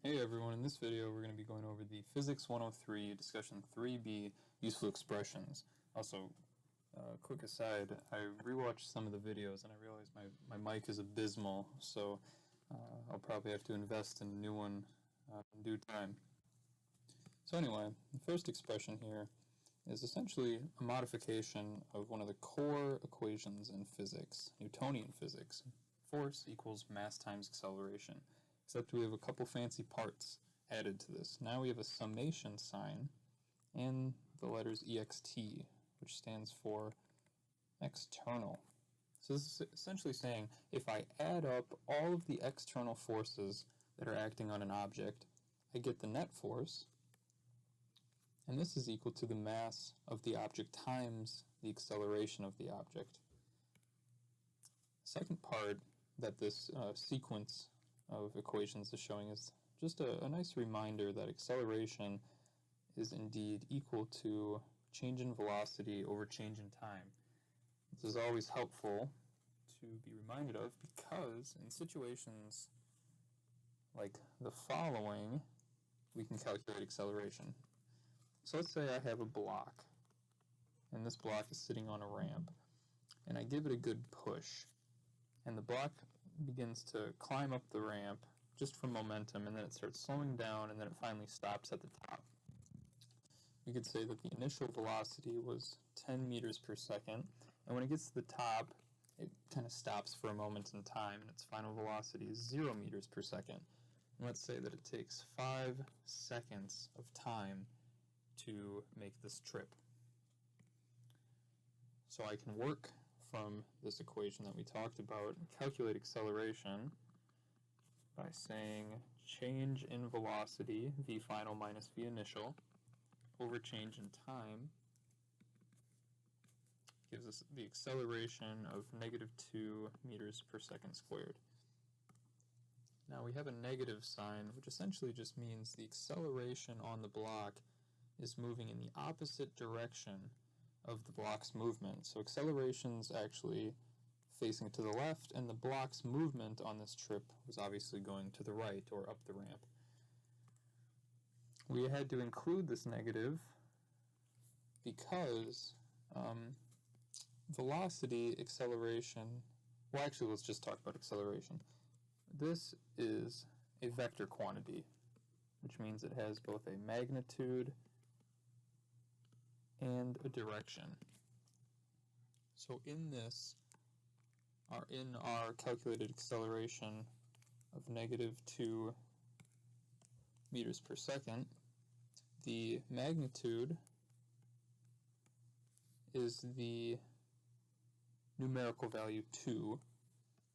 Hey everyone, in this video we're going to be going over the Physics 103 Discussion 3B Useful Expressions. Also, quick aside, I rewatched some of the videos and I realized my mic is abysmal, so I'll probably have to invest in a new one in due time. So anyway, the first expression here is essentially a modification of one of the core equations in physics, Newtonian physics. Force equals mass times acceleration. Except we have a couple fancy parts added to this. Now we have a summation sign and the letters ext, which stands for external. So this is essentially saying if I add up all of the external forces that are acting on an object, I get the net force, and this is equal to the mass of the object times the acceleration of the object. Second part that this sequence of equations is showing is just a nice reminder that acceleration is indeed equal to change in velocity over change in time. This is always helpful to be reminded of because in situations like the following, we can calculate acceleration. So let's say I have a block, and this block is sitting on a ramp, and I give it a good push, and the block begins to climb up the ramp just from momentum, and then it starts slowing down, and then it finally stops at the top. We could say that the initial velocity was 10 meters per second, and when it gets to the top, it kind of stops for a moment in time, and its final velocity is 0 meters per second. And let's say that it takes 5 seconds of time to make this trip. So I can work from this equation that we talked about and calculate acceleration by saying change in velocity, v final minus v initial, over change in time gives us the acceleration of -2 meters per second squared. Now we have a negative sign, which essentially just means the acceleration on the block is moving in the opposite direction of the block's movement. So acceleration's actually facing to the left, and the block's movement on this trip was obviously going to the right or up the ramp. We had to include this negative because velocity, acceleration, well actually let's just talk about acceleration. This is a vector quantity, which means it has both a magnitude and a direction. So in our calculated acceleration of -2 meters per second, the magnitude is the numerical value 2,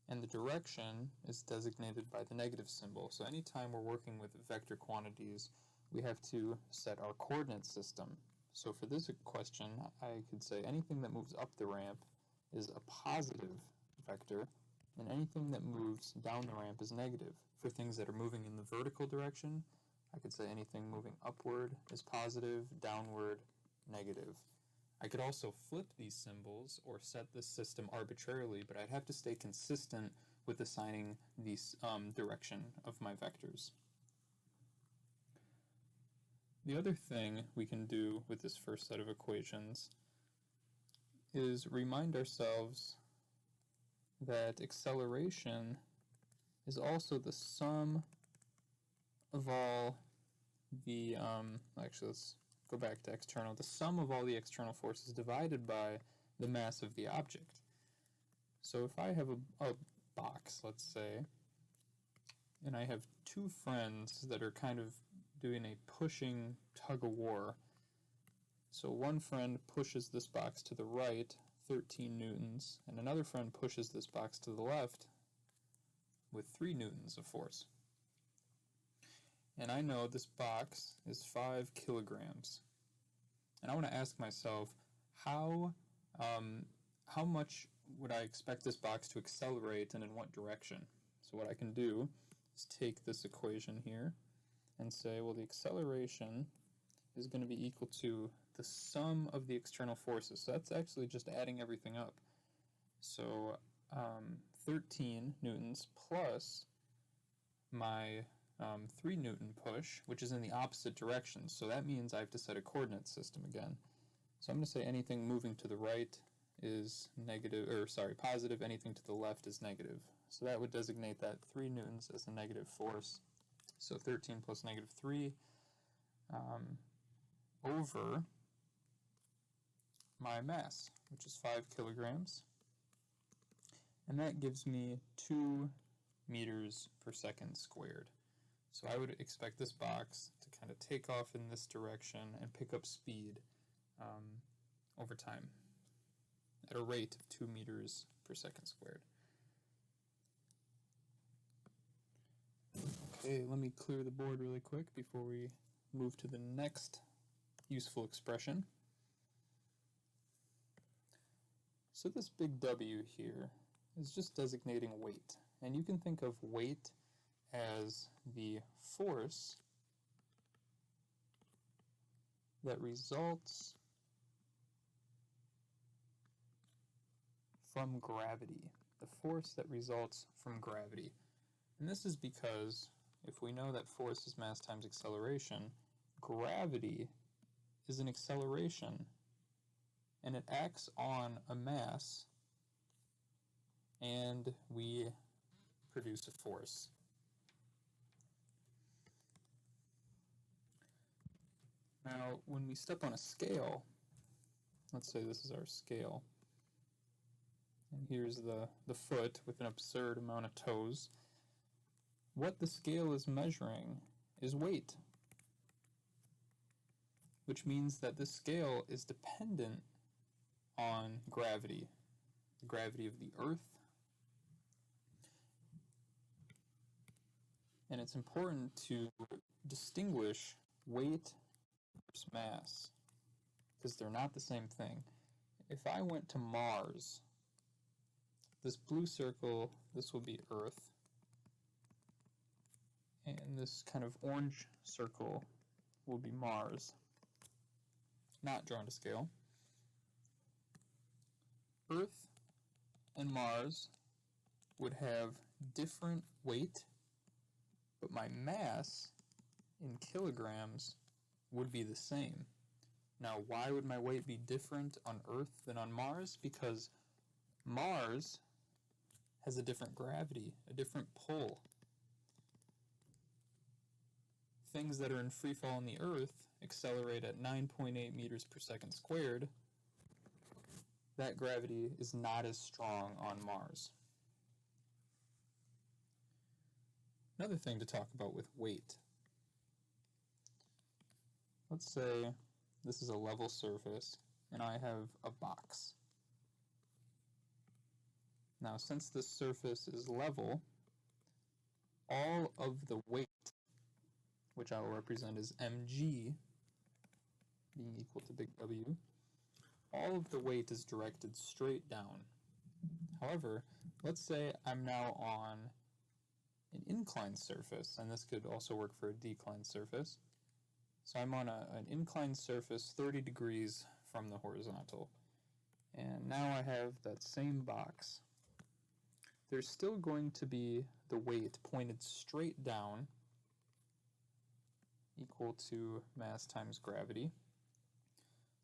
and the direction is designated by the negative symbol. So anytime we're working with vector quantities, we have to set our coordinate system. So for this question, I could say anything that moves up the ramp is a positive vector, and anything that moves down the ramp is negative. For things that are moving in the vertical direction, I could say anything moving upward is positive, downward, negative. I could also flip these symbols or set this system arbitrarily, but I'd have to stay consistent with assigning the direction of my vectors. The other thing we can do with this first set of equations is remind ourselves that acceleration is also the sum of all the, actually let's go back to external, the sum of all the external forces divided by the mass of the object. So if I have a box, let's say, and I have two friends that are kind of doing a pushing tug-of-war. So one friend pushes this box to the right, 13 newtons, and another friend pushes this box to the left with 3 newtons of force. And I know this box is 5 kilograms. And I want to ask myself, how much would I expect this box to accelerate and in what direction? So what I can do is take this equation here and say, well, the acceleration is going to be equal to the sum of the external forces. So that's actually just adding everything up. So 13 newtons plus my 3 Newton push, which is in the opposite direction. So that means I have to set a coordinate system again. So I'm going to say anything moving to the right is positive, anything to the left is negative. So that would designate that 3 newtons as a negative force. So 13 plus negative 3 over my mass, which is 5 kilograms. And that gives me 2 meters per second squared. So I would expect this box to kind of take off in this direction and pick up speed over time at a rate of 2 meters per second squared. Okay, let me clear the board really quick before we move to the next useful expression. So this big W here is just designating weight. And you can think of weight as the force that results from gravity. The force that results from gravity. And this is because if we know that force is mass times acceleration, gravity is an acceleration and it acts on a mass and we produce a force. Now, when we step on a scale, let's say this is our scale, and here's the foot with an absurd amount of toes, what the scale is measuring is weight, which means that this scale is dependent on gravity, the gravity of the Earth. And it's important to distinguish weight versus mass, because they're not the same thing. If I went to Mars, this blue circle, this will be Earth, and this kind of orange circle will be Mars, not drawn to scale. Earth and Mars would have different weight, but my mass in kilograms would be the same. Now, why would my weight be different on Earth than on Mars? Because Mars has a different gravity, a different pull. Things that are in free fall on the Earth accelerate at 9.8 meters per second squared. That gravity is not as strong on Mars. Another thing to talk about with weight. Let's say this is a level surface and I have a box. Now, since this surface is level, all of the weight, which I will represent as mg, being equal to big W, all of the weight is directed straight down. However, let's say I'm now on an inclined surface, and this could also work for a declined surface. So I'm on an inclined surface 30 degrees from the horizontal. And now I have that same box. There's still going to be the weight pointed straight down, equal to mass times gravity.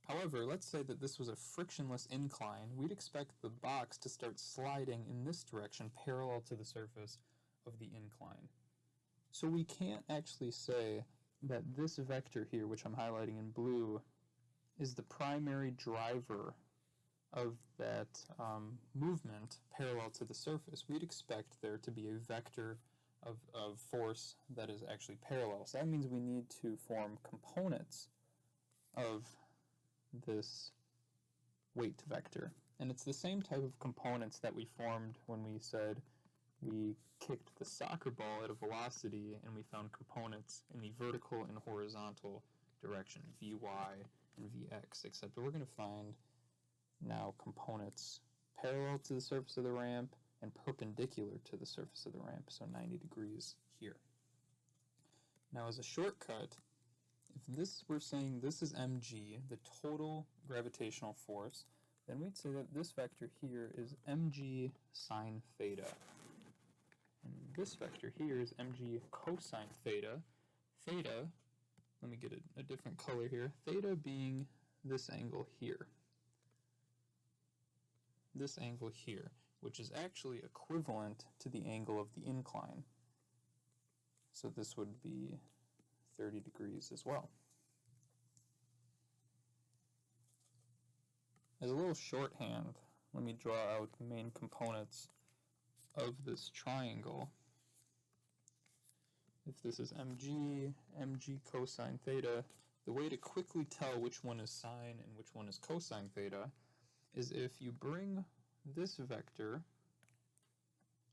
However, let's say that this was a frictionless incline. We'd expect the box to start sliding in this direction parallel to the surface of the incline. So we can't actually say that this vector here, which I'm highlighting in blue, is the primary driver of that movement parallel to the surface. We'd expect there to be a vector of force that is actually parallel. So that means we need to form components of this weight vector. And it's the same type of components that we formed when we said we kicked the soccer ball at a velocity and we found components in the vertical and horizontal direction, Vy and Vx, except we're going to find now components parallel to the surface of the ramp and perpendicular to the surface of the ramp, so 90 degrees here. Now, as a shortcut, if we're saying this is mg, the total gravitational force, then we'd say that this vector here is mg sine theta. And this vector here is mg cosine theta. Theta, let me get a different color here. Theta being this angle here. This angle here, which is actually equivalent to the angle of the incline. So this would be 30 degrees as well. As a little shorthand, let me draw out the main components of this triangle. If this is mg cosine theta, the way to quickly tell which one is sine and which one is cosine theta is if you bring this vector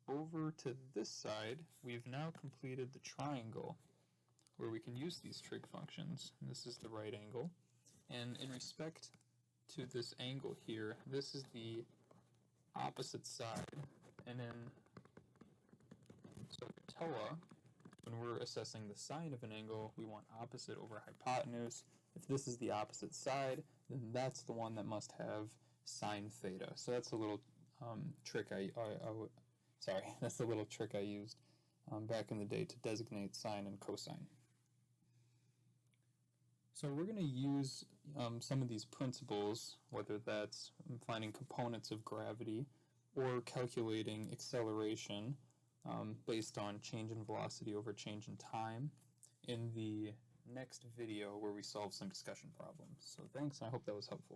over to this side, we've now completed the triangle where we can use these trig functions. This is the right angle. And in respect to this angle here, this is the opposite side. And in SOHCAHTOA, when we're assessing the sine of an angle, we want opposite over hypotenuse. If this is the opposite side, then that's the one that must have sine theta. So that's a little trick that's the little trick I used back in the day to designate sine and cosine. So we're going to use some of these principles, whether that's finding components of gravity or calculating acceleration based on change in velocity over change in time, in the next video where we solve some discussion problems. So thanks, and I hope that was helpful.